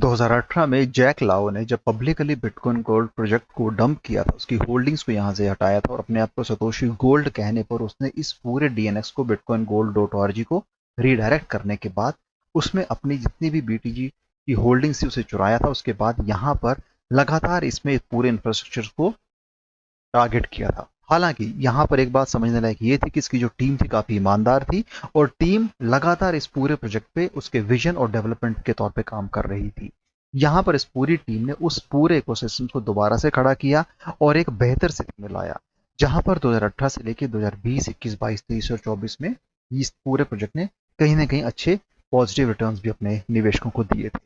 2018 में जैक लाओ ने जब पब्लिकली बिटकॉइन गोल्ड प्रोजेक्ट को डंप किया था, उसकी होल्डिंग्स को यहाँ से हटाया था और अपने आप को सतोशी गोल्ड कहने पर उसने इस पूरे डीएनएक्स को बिटकॉइन गोल्ड डॉट ऑर्ग को रीडायरेक्ट करने के बाद उसमें अपनी जितनी भी बीटीजी की होल्डिंग्स थी उसे चुराया था। उसके बाद यहाँ पर लगातार इसमें पूरे इंफ्रास्ट्रक्चर को टारगेट किया था। हालांकि यहाँ पर एक बात समझने लायक ये थी कि इसकी जो टीम थी काफी ईमानदार थी और टीम लगातार इस पूरे प्रोजेक्ट पे उसके विजन और डेवलपमेंट के तौर पे काम कर रही थी। यहाँ पर इस पूरी टीम ने उस पूरे इकोसिस्टम को दोबारा से खड़ा किया और एक बेहतर स्थिति में लाया, जहां पर 2018 से लेकर 2020, 21, 22, 23 और 24 में इस पूरे प्रोजेक्ट ने कहीं ना कहीं अच्छे पॉजिटिव रिटर्न्स भी अपने निवेशकों को दिए थे।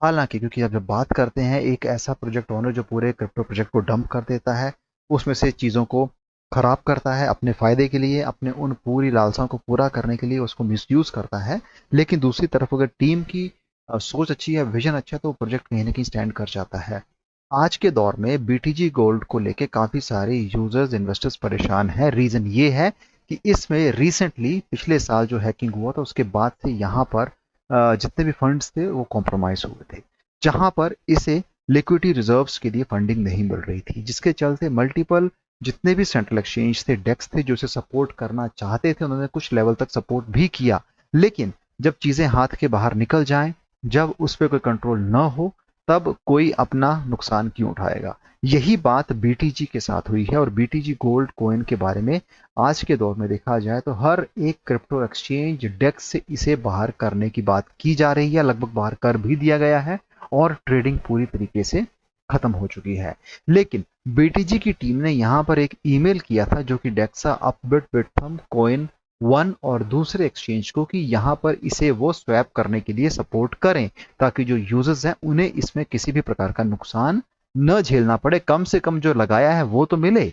हालांकि क्योंकि अब जब बात करते हैं एक ऐसा प्रोजेक्ट ओनर जो पूरे क्रिप्टो प्रोजेक्ट को डंप कर देता है, उसमें से चीज़ों को खराब करता है अपने फायदे के लिए, अपने उन पूरी लालसाओं को पूरा करने के लिए उसको मिसयूज करता है। लेकिन दूसरी तरफ अगर टीम की सोच अच्छी है, विजन अच्छा है, तो प्रोजेक्ट कहीं ना कहीं स्टैंड कर जाता है। आज के दौर में बीटीजी गोल्ड को लेके काफी सारे यूजर्स इन्वेस्टर्स परेशान हैं। रीजन ये है कि इसमें रिसेंटली पिछले साल जो हैकिंग हुआ था उसके बाद से यहाँ पर जितने भी फंड्स थे वो कॉम्प्रोमाइज हुए थे, जहां पर इसे लिक्विडिटी रिजर्व्स के लिए फंडिंग नहीं मिल रही थी, जिसके चलते मल्टीपल जितने भी सेंट्रल एक्सचेंज थे, डेक्स थे जो इसे सपोर्ट करना चाहते थे, उन्होंने कुछ लेवल तक सपोर्ट भी किया। लेकिन जब चीजें हाथ के बाहर निकल जाएं, जब उस पर कोई कंट्रोल न हो, तब कोई अपना नुकसान क्यों उठाएगा। यही बात बीटीजी के साथ हुई है और बीटीजी गोल्ड कॉइन के बारे में आज के दौर में देखा जाए तो हर एक क्रिप्टो एक्सचेंज डेक्स से इसे बाहर करने की बात की जा रही है, लगभग बाहर कर भी दिया गया है और ट्रेडिंग पूरी तरीके से खत्म हो चुकी है। लेकिन बीटीजी की टीम ने यहां पर एक ईमेल किया था जो कि डेक्सा, अपबिट, बिटथम, कॉइन वन और दूसरे एक्सचेंज को कि यहां पर इसे वो स्वैप करने के लिए सपोर्ट करें, ताकि जो यूजर्स हैं उन्हें इसमें किसी भी प्रकार का नुकसान न झेलना पड़े, कम से कम जो लगाया है वो तो मिले।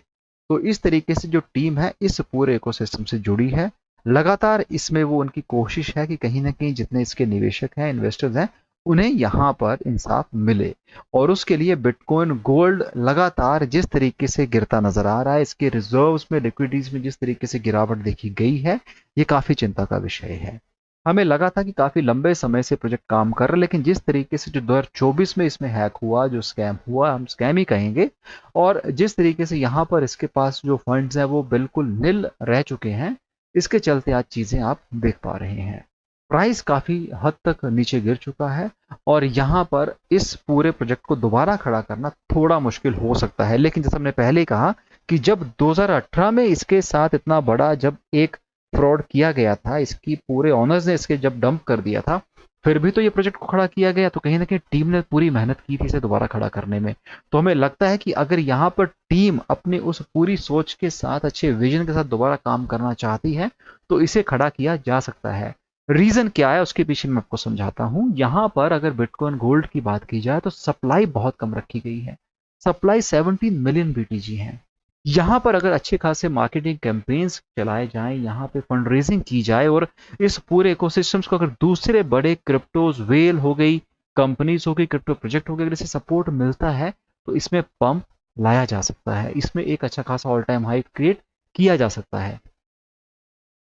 तो इस तरीके से जो टीम है इस पूरे इकोसिस्टम से जुड़ी है, लगातार इसमें वो उनकी कोशिश है कि कहीं ना कहीं जितने इसके निवेशक हैं, इन्वेस्टर्स हैं, उन्हें यहाँ पर इंसाफ मिले। और उसके लिए बिटकॉइन गोल्ड लगातार जिस तरीके से गिरता नजर आ रहा है, इसके रिजर्व्स में, लिक्विडिटीज में जिस तरीके से गिरावट देखी गई है, ये काफी चिंता का विषय है। हमें लगा था कि काफी लंबे समय से प्रोजेक्ट काम कर रहा है, लेकिन जिस तरीके से जो 2024 में इसमें हैक हुआ, जो स्कैम हुआ, हम स्कैम ही कहेंगे, और जिस तरीके से यहाँ पर इसके पास जो फंड्स हैं वो बिल्कुल निल रह चुके हैं, इसके चलते आज चीजें आप देख पा रहे हैं। प्राइस काफी हद तक नीचे गिर चुका है और यहाँ पर इस पूरे प्रोजेक्ट को दोबारा खड़ा करना थोड़ा मुश्किल हो सकता है। लेकिन जैसे हमने पहले ही कहा कि जब 2018 में इसके साथ इतना बड़ा जब एक फ्रॉड किया गया था, इसकी पूरे ऑनर्स ने इसके जब डंप कर दिया था, फिर भी तो ये प्रोजेक्ट को खड़ा किया गया, तो कहीं ना कहीं टीम ने पूरी मेहनत की थी इसे दोबारा खड़ा करने में। तो हमें लगता है कि अगर यहाँ पर टीम अपनी उस पूरी सोच के साथ, अच्छे विजन के साथ दोबारा काम करना चाहती है तो इसे खड़ा किया जा सकता है। रीजन क्या है उसके पीछे मैं आपको समझाता हूं। यहां पर अगर बिटकॉइन गोल्ड की बात की जाए तो सप्लाई बहुत कम रखी गई है। सप्लाई 17 मिलियन बीटीजी है। यहां पर अगर अच्छे खासे मार्केटिंग कैंपेन्स चलाए जाएं, यहां पे फंड रेजिंग की जाए और इस पूरे इकोसिस्टम्स को अगर दूसरे बड़े क्रिप्टोज, वेल हो गई, कंपनीज हो गई, क्रिप्टो प्रोजेक्ट हो गए, अगर इसे सपोर्ट मिलता है तो इसमें पंप लाया जा सकता है, इसमें एक अच्छा खासा ऑल टाइम हाई क्रिएट किया जा सकता है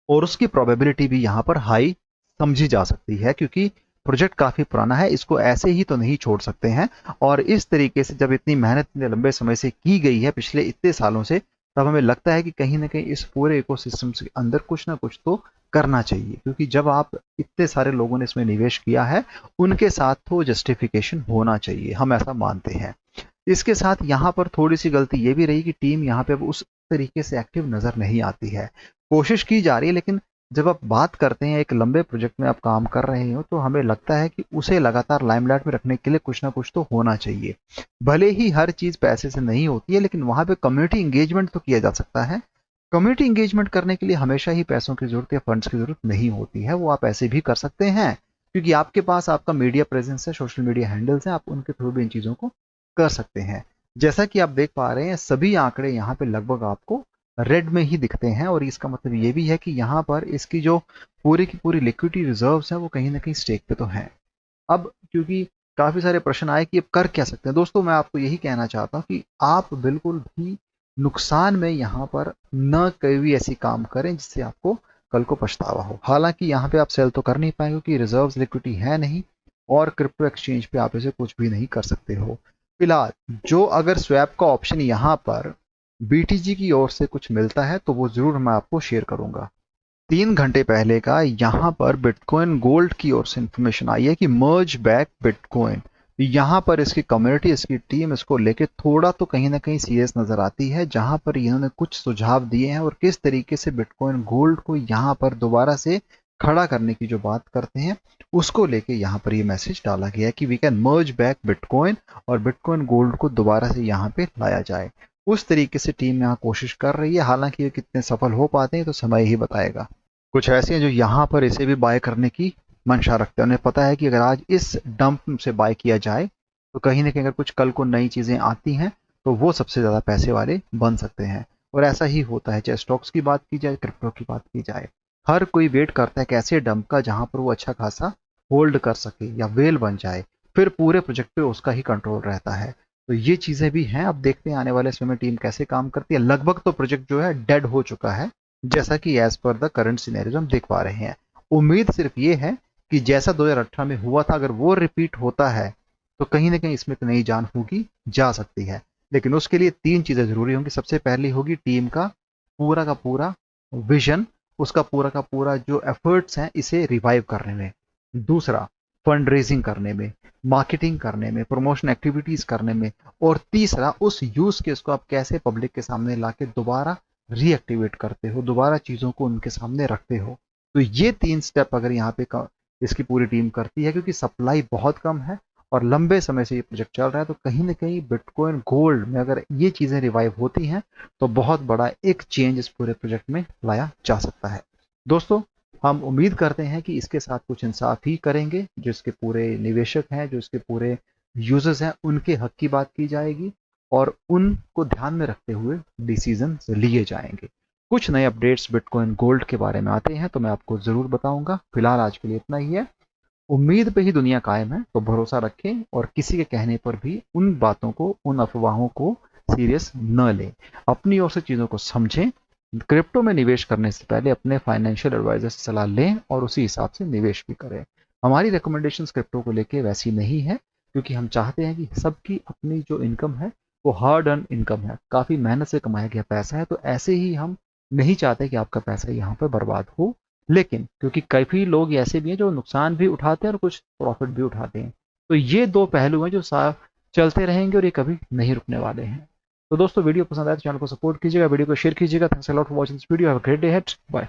और उसकी प्रोबेबिलिटी भी यहाँ पर हाई समझी जा सकती है, क्योंकि प्रोजेक्ट काफी पुराना है, इसको ऐसे ही तो नहीं छोड़ सकते हैं। और इस तरीके से जब इतनी मेहनत इतने लंबे समय से की गई है, पिछले इतने सालों से, तब हमें लगता है कि कहीं ना कहीं इस पूरे इकोसिस्टम के अंदर कुछ ना कुछ तो करना चाहिए, क्योंकि जब आप इतने सारे लोगों ने इसमें निवेश किया है, उनके साथ तो जस्टिफिकेशन होना चाहिए, हम ऐसा मानते हैं। इसके साथ यहाँ पर थोड़ी सी गलती ये भी रही कि टीम यहाँ पे अब उस तरीके से एक्टिव नजर नहीं आती है। कोशिश की जा रही है, लेकिन जब आप बात करते हैं एक लंबे प्रोजेक्ट में आप काम कर रहे हो, तो हमें लगता है कि उसे लगातार लाइमलाइट में रखने के लिए कुछ ना कुछ तो होना चाहिए। भले ही हर चीज पैसे से नहीं होती है, लेकिन वहां पे कम्युनिटी इंगेजमेंट तो किया जा सकता है। कम्युनिटी इंगेजमेंट करने के लिए हमेशा ही पैसों की जरूरत या फंड्स की जरूरत नहीं होती है, वो आप ऐसे भी कर सकते हैं, क्योंकि आपके पास आपका मीडिया प्रेजेंस है, सोशल मीडिया हैंडल्स हैं, आप उनके थ्रू भी इन चीजों को कर सकते हैं। जैसा कि आप देख पा रहे हैं, सभी आंकड़े यहाँ पे लगभग आपको रेड में ही दिखते हैं और इसका मतलब ये भी है कि यहाँ पर इसकी जो पूरी की पूरी लिक्विडिटी रिजर्व्स हैं वो कहीं ना कहीं स्टेक पे तो हैं। अब क्योंकि काफी सारे प्रश्न आए कि अब कर क्या सकते हैं, दोस्तों मैं आपको यही कहना चाहता हूँ कि आप बिल्कुल भी नुकसान में यहाँ पर न कोई भी ऐसी काम करें जिससे आपको कल को पछतावा हो। हालांकि यहाँ पे आप सेल तो कर नहीं पाएंगे क्योंकि रिजर्व्स लिक्विडिटी है नहीं, और क्रिप्टो एक्सचेंज पे आप इसे कुछ भी नहीं कर सकते हो। फिलहाल जो अगर स्वैप का ऑप्शन यहाँ पर BTG की ओर से कुछ मिलता है तो वो जरूर मैं आपको शेयर करूंगा। 3 घंटे पहले का यहाँ पर बिटकॉइन गोल्ड की ओर से इंफॉर्मेशन आई है कि मर्ज बैक बिटकॉइन। यहाँ पर इसकी कम्युनिटी, इसकी टीम इसको लेके थोड़ा तो कहीं ना कहीं सीरियस नजर आती है, जहां पर इन्होंने कुछ सुझाव दिए हैं और किस तरीके से बिटकॉइन गोल्ड को यहाँ पर दोबारा से खड़ा करने की जो बात करते हैं उसको लेके यहाँ पर ये मैसेज डाला गया है कि we can merge back bitcoin और बिटकॉइन गोल्ड को दोबारा से यहाँ पे लाया जाए। उस तरीके से टीम यहाँ कोशिश कर रही है, हालांकि ये कितने सफल हो पाते हैं तो समय ही बताएगा। कुछ ऐसे हैं जो यहाँ पर इसे भी बाय करने की मंशा रखते हैं, उन्हें पता है कि अगर आज इस डंप से बाय किया जाए तो कहीं ना कहीं अगर कुछ कल को नई चीजें आती हैं तो वो सबसे ज्यादा पैसे वाले बन सकते हैं। और ऐसा ही होता है, चाहे स्टॉक्स की बात की जाए, क्रिप्टो की बात की जाए, हर कोई वेट करता है कि ऐसे डंप का जहां पर वो अच्छा खासा होल्ड कर सके या वेल बन जाए, फिर पूरे प्रोजेक्ट पे उसका ही कंट्रोल रहता है। तो ये चीजें भी हैं, अब देखते हैं आने वाले समय में टीम कैसे काम करती है। लगभग तो प्रोजेक्ट जो है डेड हो चुका है, जैसा कि as per the current scenario हम देख पा रहे हैं। उम्मीद सिर्फ ये है कि जैसा 2018 में हुआ था अगर वो रिपीट होता है तो कहीं ना कहीं इसमें एक नई जान होगी जा सकती है। लेकिन उसके लिए 3 चीजें जरूरी होंगी। सबसे पहली होगी टीम का पूरा विजन, उसका का पूरा जो एफर्ट्स हैं इसे रिवाइव करने में। दूसरा, फंड रेजिंग करने में, मार्केटिंग करने में, प्रमोशन एक्टिविटीज करने में। और तीसरा, उस यूज केस को आप कैसे पब्लिक के सामने लाके दोबारा रीएक्टिवेट करते हो, दोबारा चीजों को उनके सामने रखते हो। तो ये 3 स्टेप अगर यहाँ पे इसकी पूरी टीम करती है, क्योंकि सप्लाई बहुत कम है और लंबे समय से ये प्रोजेक्ट चल रहा है, तो कहीं ना कहीं बिटकॉइन गोल्ड में अगर ये चीजें रिवाइव होती हैं तो बहुत बड़ा एक चेंज इस पूरे प्रोजेक्ट में लाया जा सकता है। दोस्तों, हम उम्मीद करते हैं कि इसके साथ कुछ इंसाफ ही करेंगे, जो इसके पूरे निवेशक हैं, जो इसके पूरे यूजर्स हैं, उनके हक की बात की जाएगी और उनको ध्यान में रखते हुए डिसीजन लिए जाएंगे। कुछ नए अपडेट्स बिटकॉइन गोल्ड के बारे में आते हैं तो मैं आपको जरूर बताऊंगा। फिलहाल आज के लिए इतना ही है। उम्मीद पे ही दुनिया कायम है, तो भरोसा रखें और किसी के कहने पर भी उन बातों को, उन अफवाहों को सीरियस न लें। अपनी ओर से चीजों को समझें। क्रिप्टो में निवेश करने से पहले अपने फाइनेंशियल एडवाइजर से सलाह लें और उसी हिसाब से निवेश भी करें। हमारी रिकमेंडेशंस क्रिप्टो को लेके वैसी नहीं है, क्योंकि हम चाहते हैं कि सबकी अपनी जो इनकम है वो हार्ड अर्न इनकम है, काफी मेहनत से कमाया गया पैसा है। तो ऐसे ही हम नहीं चाहते कि आपका पैसा यहाँ पर बर्बाद हो। लेकिन क्योंकि काफी लोग ऐसे भी हैं जो नुकसान भी उठाते हैं और कुछ प्रॉफिट भी उठाते हैं, तो ये 2 पहलू हैं जो साफ चलते रहेंगे और ये कभी नहीं रुकने वाले हैं। तो दोस्तों, वीडियो पसंद आए तो चैनल को सपोर्ट कीजिएगा, वीडियो को शेयर कीजिएगा। Thanks a lot for watching this video. Have a great day ahead. Bye.